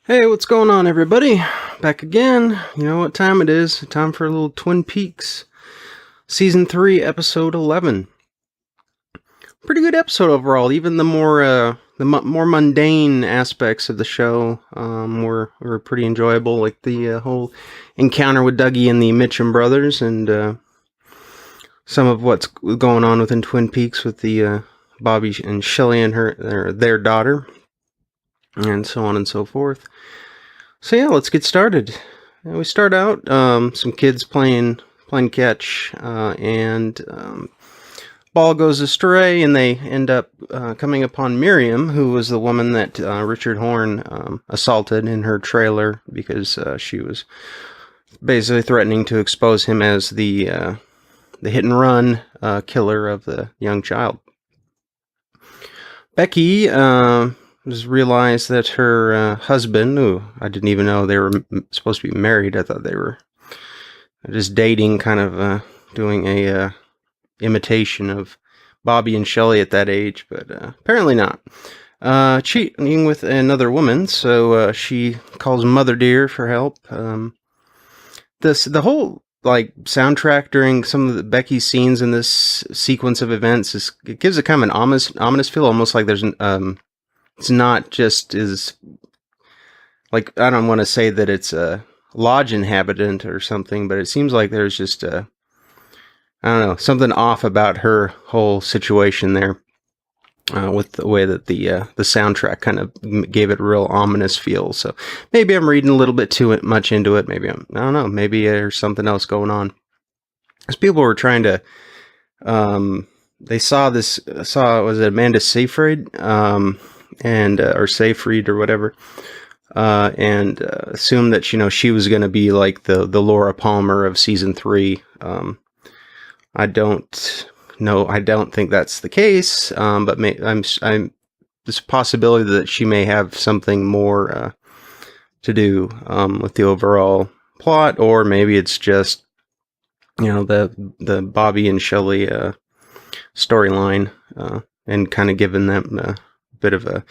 Hey, what's going on, everybody? Back again. You know what time it is. Time for a little Twin Peaks. Season 3, Episode 11. Pretty good episode overall. Even the more mundane aspects of the show were pretty enjoyable. Like the whole encounter with Dougie and the Mitchum brothers, and some of what's going on within Twin Peaks with the Bobby and Shelley and their daughter, and so on and so forth. So yeah, let's get started. We start out some kids playing catch, and ball goes astray, and they end up coming upon Miriam, who was the woman that Richard Horne assaulted in her trailer because she was basically threatening to expose him as the hit and run killer of the young child. Becky realized that her husband, who I didn't even know they were supposed to be married. I thought they were just dating, kind of doing a imitation of Bobby and Shelley at that age, but apparently not. Cheating with another woman, so she calls Mother Dear for help. The whole soundtrack during some of the Becky scenes in this sequence of events it gives it kind of an ominous feel, almost like there's it's not just I don't want to say that it's a lodge inhabitant or something, but it seems like there's just I don't know, something off about her whole situation there with the way that the soundtrack kind of gave it a real ominous feel. So maybe I'm reading a little bit too much into it. Maybe I don't know. Maybe there's something else going on. As people were trying to, they saw was it Amanda Seyfried? Or Seyfried or whatever, and assumed that she was going to be like the Laura Palmer of season 3. I don't know. I don't think that's the case. But there's a possibility that she may have something more to do with the overall plot, or maybe it's just the Bobby and Shelley storyline, and kind of giving them bit of a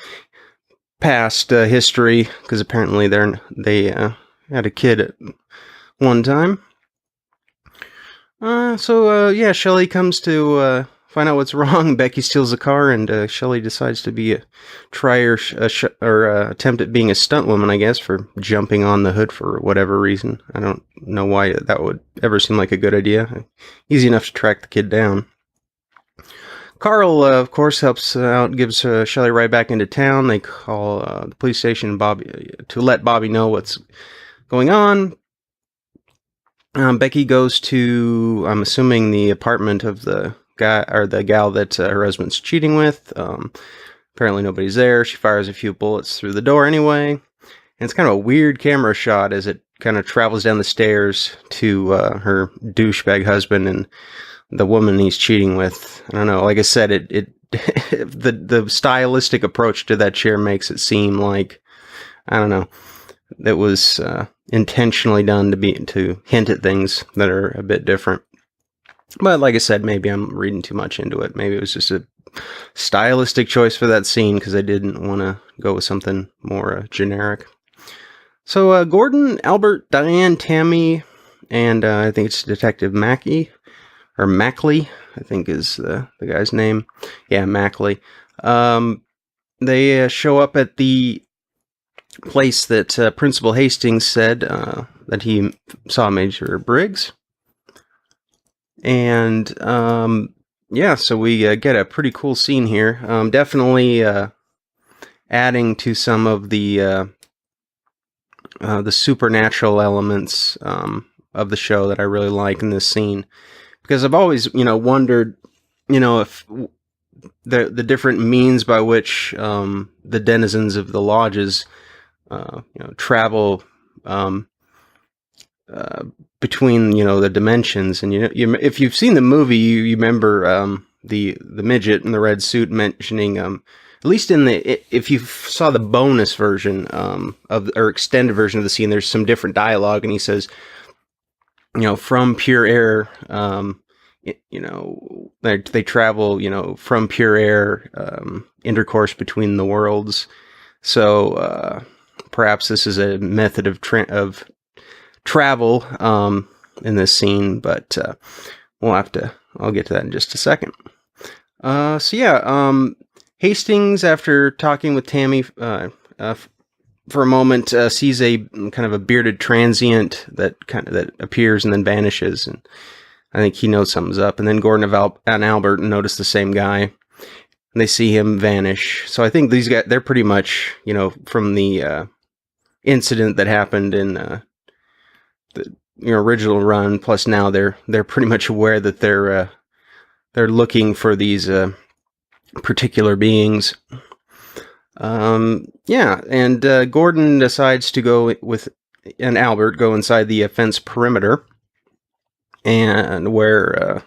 past history, because apparently they had a kid at one time. So Shelley comes to find out what's wrong. Becky steals a car, and Shelley decides to attempt at being a stunt woman, I guess, for jumping on the hood for whatever reason. I don't know why that would ever seem like a good idea. Easy enough to track the kid down. Carl, of course, helps out, gives Shelley right back into town. They call the police station to let Bobby know what's going on. Becky goes to, I'm assuming, the apartment of the guy or the gal that her husband's cheating with. Apparently nobody's there. She fires a few bullets through the door anyway. And it's kind of a weird camera shot as it kind of travels down the stairs to her douchebag husband and the woman he's cheating with. I don't know. Like I said, the stylistic approach to that chair makes it seem like, I don't know, that was intentionally done to hint at things that are a bit different. But like I said, maybe I'm reading too much into it. Maybe it was just a stylistic choice for that scene because I didn't want to go with something more generic. So Gordon, Albert, Diane, Tammy, and I think it's Detective Mackey. Or Mackley, I think is the guy's name. Yeah, Mackley. They show up at the place that Principal Hastings said that he saw Major Briggs. And, so we get a pretty cool scene here. Definitely adding to some of the supernatural elements of the show that I really like in this scene. Because I've always, wondered, if the different means by which the denizens of the lodges, travel between, the dimensions. And if you've seen the movie, you remember the midget in the red suit mentioning, at least if you saw the bonus version or extended version of the scene, there's some different dialogue, and he says, from pure air, they travel, from pure air, intercourse between the worlds. So, perhaps this is a method of travel in this scene, but I'll get to that in just a second. Hastings, after talking with Tammy for a moment, sees a kind of a bearded transient that appears and then vanishes, and I think he knows something's up. And then Gordon and Albert notice the same guy, and they see him vanish. So I think these guys, they're pretty much, from the incident that happened in the original run. Plus now they're pretty much aware that they're looking for these particular beings. Gordon decides to go and Albert go inside the fence perimeter, and where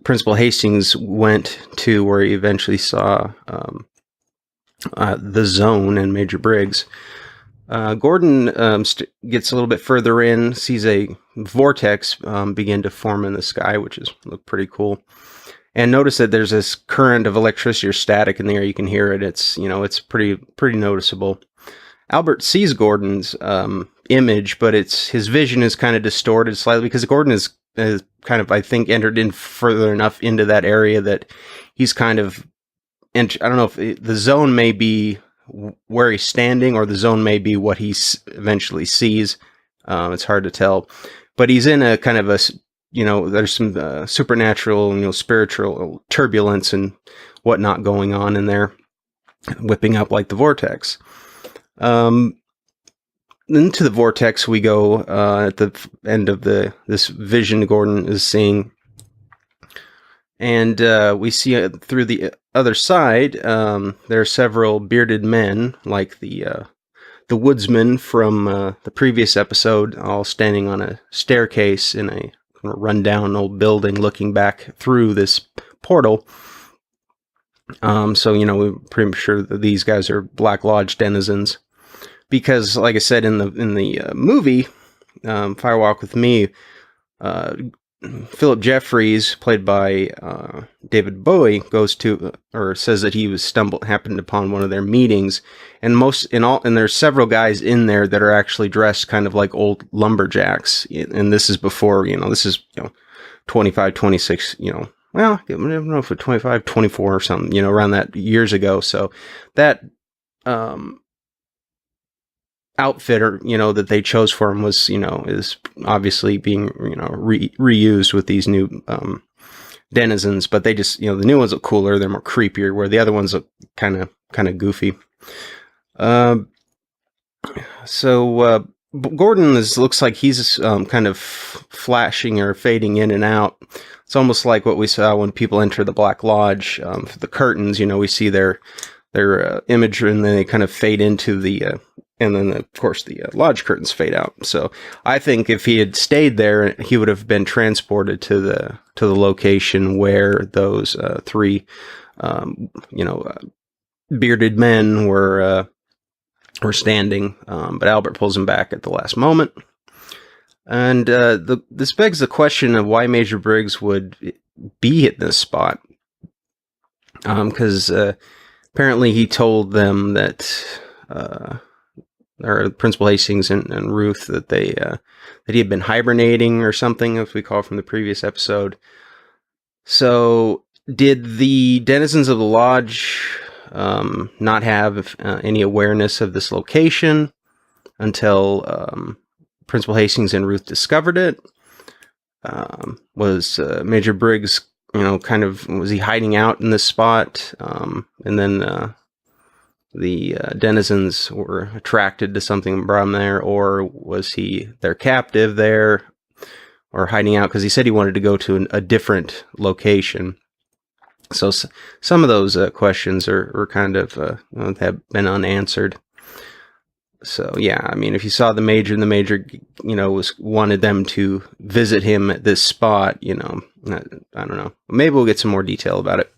Principal Hastings went to, where he eventually saw the Zone and Major Briggs. Gordon gets a little bit further in, sees a vortex begin to form in the sky, which look pretty cool. And notice that there's this current of electricity or static in the air. You can hear it. It's pretty noticeable. Albert sees Gordon's image, but his vision is kind of distorted slightly because Gordon is kind of, I think, entered in further enough into that area that he's kind of, and I don't know if the Zone may be where he's standing, or the Zone may be what he eventually sees. It's hard to tell, but he's in a kind of a, there's some supernatural, spiritual turbulence and whatnot going on in there, whipping up like the vortex. Into the vortex we go at the end of this vision Gordon is seeing, and we see through the other side there are several bearded men, like the woodsman from the previous episode, all standing on a staircase in a rundown old building, looking back through this portal. We're pretty sure that these guys are Black Lodge denizens, because, like I said, in the movie Firewalk with Me, Philip Jeffries, played by David Bowie, goes to, or says that he happened upon one of their meetings, and there's several guys in there that are actually dressed kind of like old lumberjacks, and this is before, this is 25, 26, well, I don't know if it's 25, 24 or something, around that, years ago. So that outfitter, that they chose for him was, is obviously being, reused with these new denizens, but they just, the new ones look cooler, they're more creepier, where the other ones look kind of goofy. Gordon looks like he's kind of flashing or fading in and out. It's almost like what we saw when people enter the Black Lodge, for the curtains, we see their image, and then they kind of fade into the, and then of course the lodge curtains fade out. So I think if he had stayed there, he would have been transported to the location where those three, bearded men were standing. But Albert pulls him back at the last moment. And this begs the question of why Major Briggs would be at this spot. Because apparently he told them that, or Principal Hastings and Ruth, that that he had been hibernating or something, if we call from the previous episode. So did the denizens of the lodge not have any awareness of this location until Principal Hastings and Ruth discovered it? Was Major Briggs, was he hiding out in this spot? And then the denizens were attracted to something and brought him there, or was he their captive there, or hiding out because he said he wanted to go to a different location? So some of those questions are kind of have been unanswered. So yeah, I mean, if you saw the Major, and the Major, wanted them to visit him at this spot, I don't know. Maybe we'll get some more detail about it.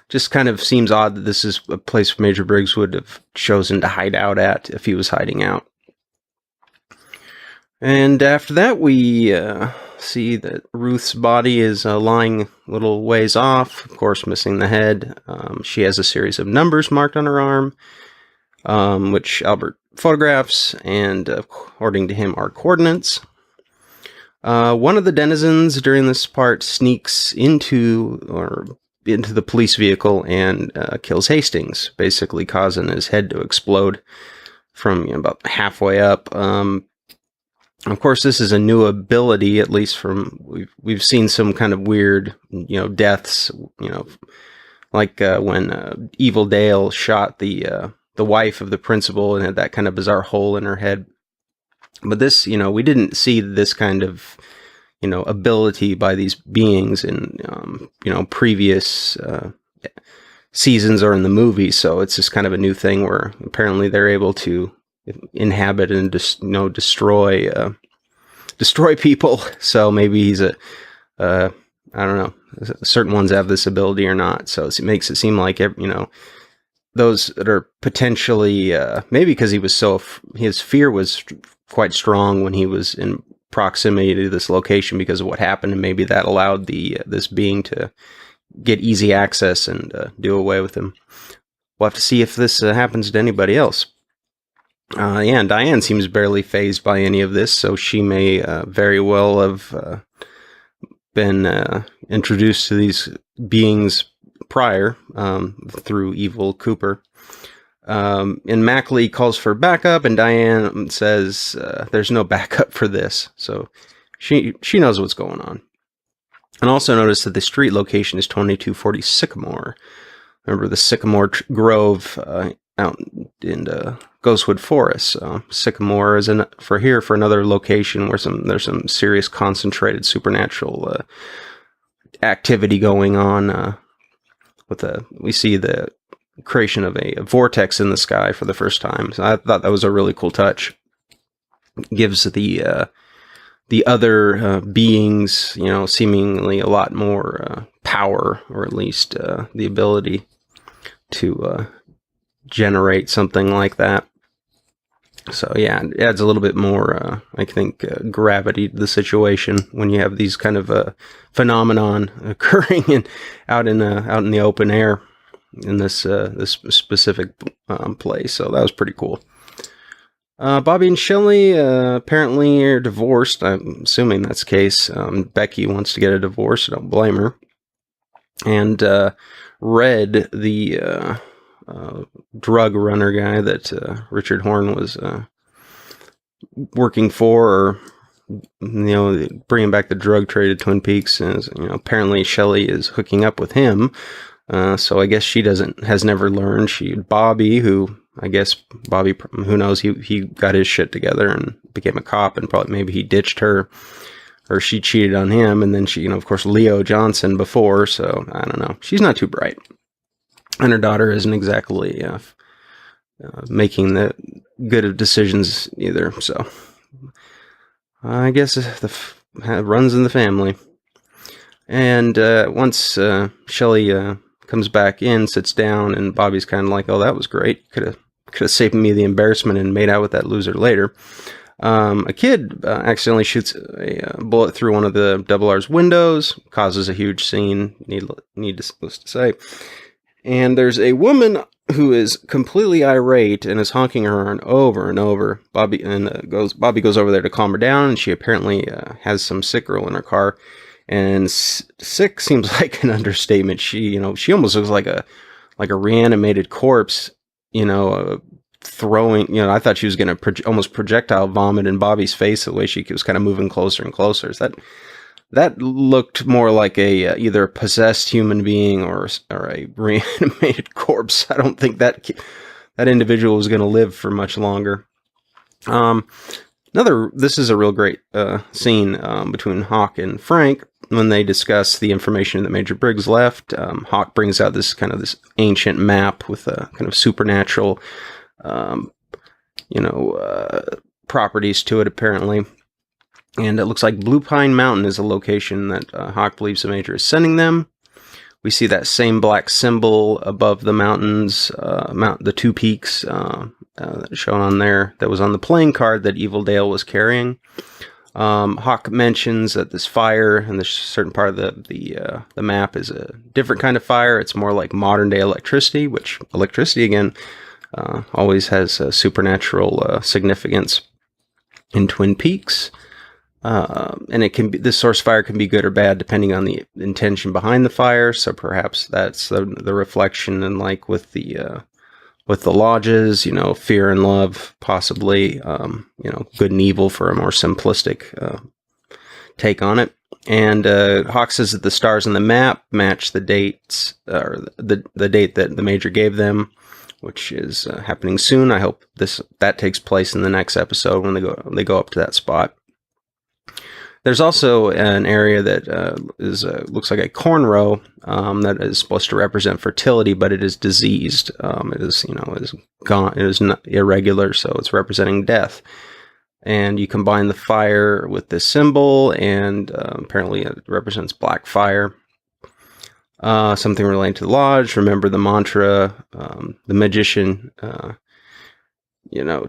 Just kind of seems odd that this is a place Major Briggs would have chosen to hide out at if he was hiding out. And after that, we see that Ruth's body is lying a little ways off, of course, missing the head. She has a series of numbers marked on her arm. which Albert photographs, and according to him, are coordinates. One of the denizens during this part sneaks into the police vehicle and kills Hastings, basically causing his head to explode from about halfway up. Of course, this is a new ability, at least from we've seen some kind of weird, deaths, like when Evil Dale shot the wife of the principal and had that kind of bizarre hole in her head. But this, we didn't see this kind of, ability by these beings in, previous seasons or in the movie. So it's just kind of a new thing where apparently they're able to inhabit and destroy people. So maybe he's I don't know, certain ones have this ability or not. So it makes it seem like, those that are potentially, maybe because his fear was quite strong when he was in proximity to this location because of what happened, and maybe that allowed this being to get easy access and do away with him. We'll have to see if this happens to anybody else. And Diane seems barely fazed by any of this, so she may very well have been introduced to these beings prior through Evil Cooper. And Mackley calls for backup, and Diane says there's no backup for this, so she knows what's going on. And also notice that the street location is 2240 Sycamore. Remember the Sycamore Grove out in Ghostwood Forest. Sycamore is for another location where there's some serious concentrated supernatural activity going on. We see the creation of a vortex in the sky for the first time. So I thought that was a really cool touch. Gives the other beings, seemingly a lot more power, or at least the ability to generate something like that. So yeah, it adds a little bit more, I think, gravity to the situation when you have these kind of phenomenon occurring out in the open air in this specific place. So that was pretty cool. Bobby and Shelley apparently are divorced. I'm assuming that's the case. Becky wants to get a divorce. I don't blame her. And Red, the drug runner guy that Richard Horn was working for, or bringing back the drug trade at Twin Peaks, and apparently Shelley is hooking up with him. So I guess she has never learned. Bobby, who knows, he got his shit together and became a cop, and probably maybe he ditched her, or she cheated on him, and then she, of course, Leo Johnson before, so I don't know. She's not too bright. And her daughter isn't exactly making the good of decisions either, so I guess runs in the family. And once Shelley comes back in, sits down, and Bobby's kind of like, "Oh, that was great. Could have saved me the embarrassment and made out with that loser later." A kid accidentally shoots a bullet through one of the Double R's windows, causes a huge scene. Needless to say. And there's a woman who is completely irate and is honking her horn over and over. Bobby goes over there to calm her down, and she apparently has some sick girl in her car. And sick seems like an understatement. She almost looks like a reanimated corpse. Throwing. I thought she was going to almost projectile vomit in Bobby's face the way she was kind of moving closer and closer. That looked more like either a possessed human being or a reanimated corpse. I don't think that individual was going to live for much longer. This is a real great scene between Hawk and Frank when they discuss the information that Major Briggs left. Hawk brings out this ancient map with a kind of supernatural, properties to it apparently. And it looks like Blue Pine Mountain is a location that Hawk believes the Major is sending them. We see that same black symbol above the mountains, the two peaks shown on there that was on the playing card that Evil Dale was carrying. Hawk mentions that this fire in this certain part of the map is a different kind of fire. It's more like modern day electricity, which electricity again always has supernatural significance in Twin Peaks. And it can be, the source fire can be good or bad depending on the intention behind the fire. So perhaps that's the reflection, and like with the lodges, fear and love, possibly, good and evil for a more simplistic take on it. And Hawk says that the stars on the map match the dates, or the date that the Major gave them, which is happening soon. I hope that takes place in the next episode when they go up to that spot. There's also an area that looks like a corn row that is supposed to represent fertility, but it is diseased. It is gone. It is not irregular, so it's representing death. And you combine the fire with this symbol, and apparently it represents black fire. Something related to the lodge. Remember the mantra. The magician,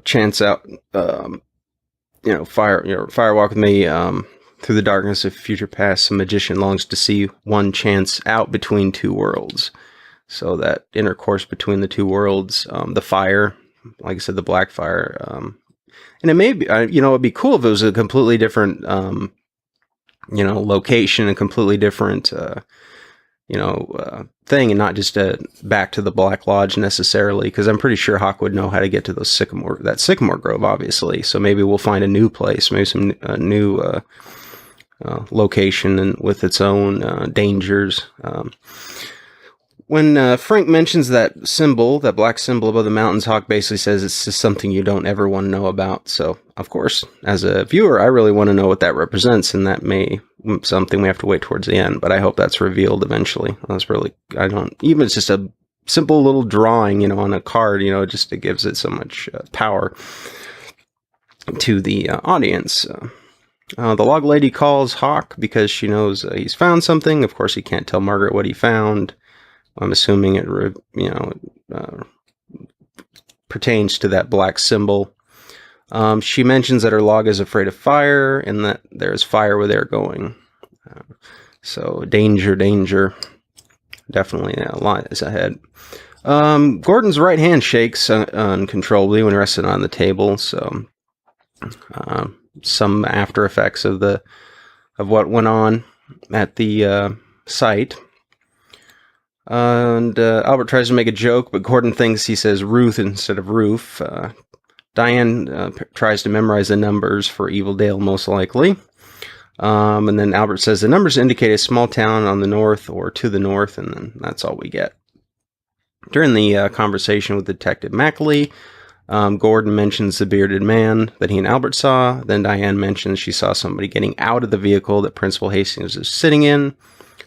chants out, fire walk with me. Through the darkness of future past, the magician longs to see one chance out between two worlds. So that intercourse between the two worlds, the fire, like I said, the black fire, and it may be, it'd be cool if it was a completely different, location, a completely different, thing, and not just back to the Black Lodge necessarily, because I'm pretty sure Hawk would know how to get to that Sycamore Grove, obviously. So maybe we'll find a new place, maybe some new location, and with its own dangers. When Frank mentions that symbol, that black symbol above the mountains, Hawk basically says it's just something you don't ever want to know about. So, of course, as a viewer, I really want to know what that represents, and that may be something we have to wait towards the end, but I hope that's revealed eventually. Even it's just a simple little drawing, on a card, just it gives it so much power to the audience. The log lady calls Hawk because she knows he's found something. Of course, he can't tell Margaret what he found. I'm assuming it, pertains to that black symbol. She mentions that her log is afraid of fire, and that there's fire where they're going. So danger. Definitely a lot is ahead. Gordon's right hand shakes uncontrollably when resting on the table. So some after effects of what went on at the site. And Albert tries to make a joke, but Gordon thinks he says Ruth instead of roof. Diane tries to memorize the numbers for Evil Dale, most likely. And then Albert says the numbers indicate a small town on the north or to the north, and then that's all we get. During the conversation with Detective Mackley, Gordon mentions the bearded man that he and Albert saw. Then Diane mentions she saw somebody getting out of the vehicle that Principal Hastings was sitting in.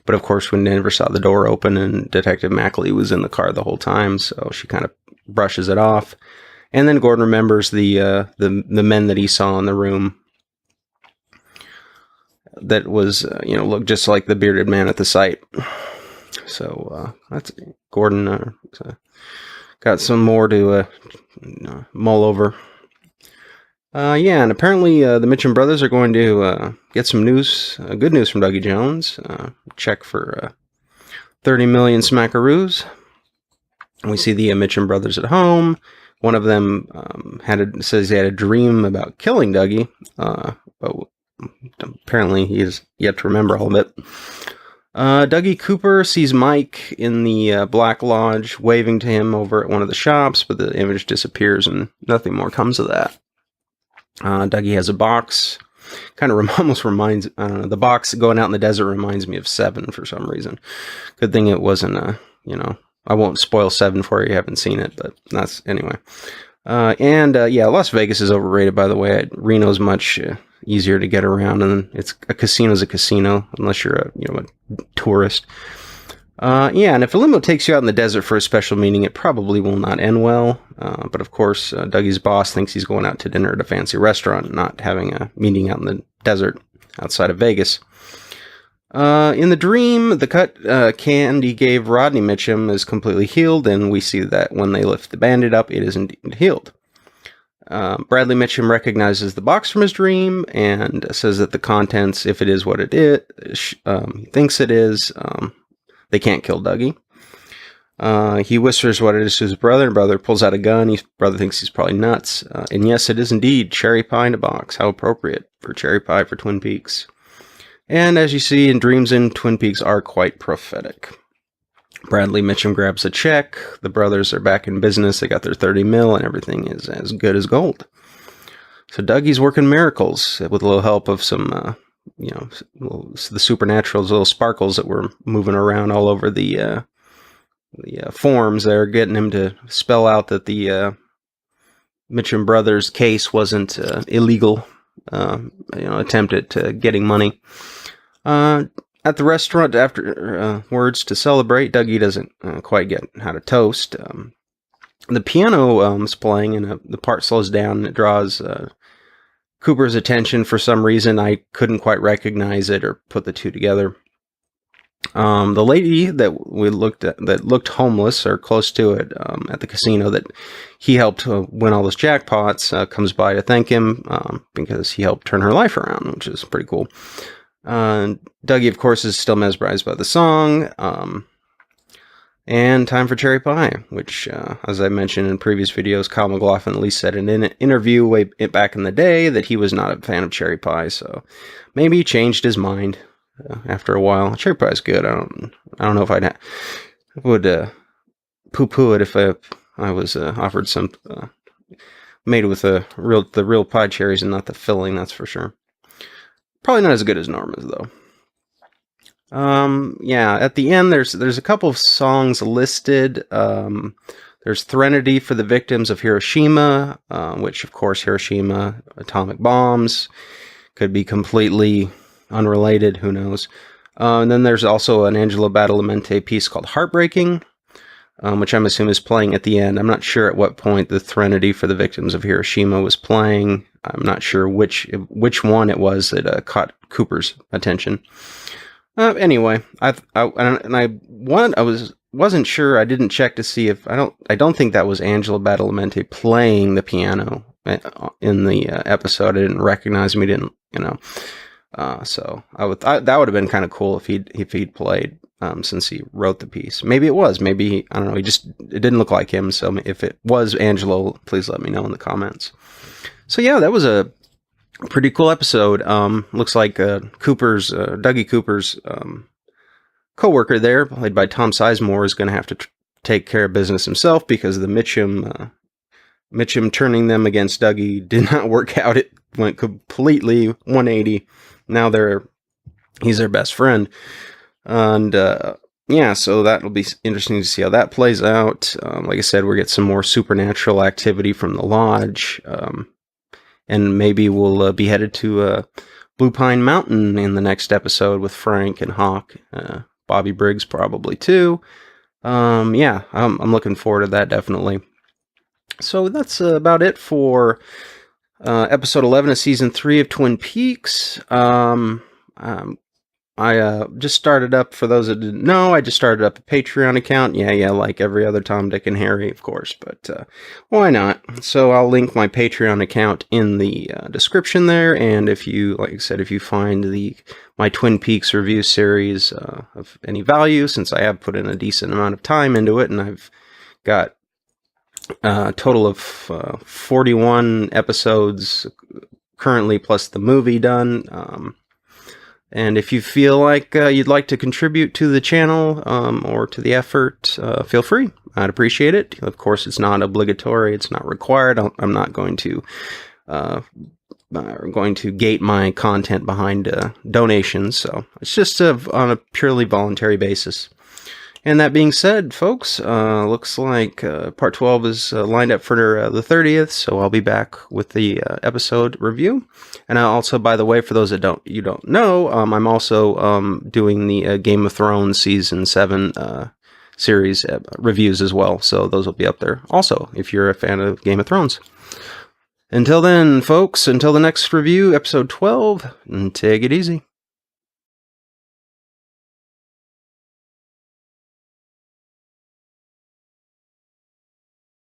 But of course, we never saw the door open, and Detective Mackley was in the car the whole time, so she kind of brushes it off. And then Gordon remembers the men that he saw in the room that was, looked just like the bearded man at the site. So that's Gordon got some more to mull over. And apparently the Mitchum brothers are going to get some good news from Dougie Jones. Check for 30 million smackaroos. We see the Mitchum brothers at home. One of them says he had a dream about killing Dougie, but apparently he is yet to remember all of it. Dougie Cooper sees Mike in the Black Lodge waving to him over at one of the shops, but the image disappears and nothing more comes of that. Dougie has a box. Kind of almost reminds, I don't know, the box going out in the desert reminds me of Seven for some reason. Good thing it wasn't I won't spoil Seven for you haven't seen it, but that's, anyway. Las Vegas is overrated, by the way. Reno's much easier to get around, and a casino's a casino, unless you're a tourist. And if a limo takes you out in the desert for a special meeting, it probably will not end well. But of course, Dougie's boss thinks he's going out to dinner at a fancy restaurant, not having a meeting out in the desert outside of Vegas. In the dream, the cut Candy gave Rodney Mitchum is completely healed, and we see that when they lift the bandit up, it is indeed healed. Bradley Mitchum recognizes the box from his dream and says that the contents, if it is what it is, he thinks it is, they can't kill Dougie. He whispers what it is to his brother, and brother pulls out a gun. His brother thinks he's probably nuts. And yes, it is indeed cherry pie in a box. How appropriate for cherry pie for Twin Peaks. And as you see, dreams in Twin Peaks are quite prophetic. Bradley Mitchum grabs a check. The brothers are back in business. They got their 30 mil, and everything is as good as gold. So Dougie's working miracles with a little help of some, the supernaturals, little sparkles that were moving around all over the forms there, getting him to spell out that the Mitchum brothers case wasn't illegal, attempt at getting money. At the restaurant, after words to celebrate, Dougie doesn't quite get how to toast. The piano is playing, and the part slows down, and it draws Cooper's attention for some reason. I couldn't quite recognize it or put the two together. The lady that we looked at, that looked homeless or close to it at the casino that he helped win all those jackpots, comes by to thank him because he helped turn her life around, which is pretty cool. Dougie, of course, is still mesmerized by the song. And time for cherry pie, which, as I mentioned in previous videos, Kyle MacLachlan at least said in an interview way back in the day that he was not a fan of cherry pie, so maybe he changed his mind after a while. Cherry pie is good. I don't know if I would poo-poo it if I was offered some made with the real pie cherries and not the filling. That's for sure. Probably not as good as Norma's though. At the end there's a couple of songs listed. There's Threnody for the victims of Hiroshima, which of course Hiroshima, atomic bombs, could be completely unrelated, who knows. And then there's also an Angelo Badalamenti piece called Heartbreaking, which I'm assuming is playing at the end. I'm not sure at what point the Threnody for the victims of Hiroshima was playing. I'm not sure which one it was that caught Cooper's attention. Anyway, I wasn't sure. I didn't check to see if I don't think that was Angelo Badalamenti playing the piano in the episode. I didn't recognize him. He didn't, so that would have been kind of cool if he'd played, since he wrote the piece. Maybe it was. Maybe, I don't know. It didn't look like him. So if it was Angelo, please let me know in the comments. So yeah, that was a pretty cool episode. Looks like Dougie Cooper's co-worker there, played by Tom Sizemore, is going to have to take care of business himself because the Mitchum turning them against Dougie did not work out. It went completely 180. Now he's their best friend. And so that'll be interesting to see how that plays out. Like I said, we'll get some more supernatural activity from the lodge. And maybe we'll be headed to Blue Pine Mountain in the next episode with Frank and Hawk. Bobby Briggs probably too. I'm looking forward to that, definitely. So that's about it for episode 11 of season 3 of Twin Peaks. I just started up, for those that didn't know, I just started up a Patreon account. Yeah, like every other Tom, Dick, and Harry, of course, but why not? So I'll link my Patreon account in the description there, and if you find my Twin Peaks review series of any value, since I have put in a decent amount of time into it, and I've got a total of 41 episodes currently, plus the movie done. And if you feel like you'd like to contribute to the channel or to the effort, feel free. I'd appreciate it. Of course, it's not obligatory. It's not required. I'm not going to gate my content behind donations. So it's just on a purely voluntary basis. And that being said, folks, looks like part 12 is lined up for the 30th, so I'll be back with the episode review. And also, by the way, for those that you don't know, I'm also doing the Game of Thrones Season 7 series reviews as well, so those will be up there also, if you're a fan of Game of Thrones. Until then, folks, until the next review, episode 12, take it easy.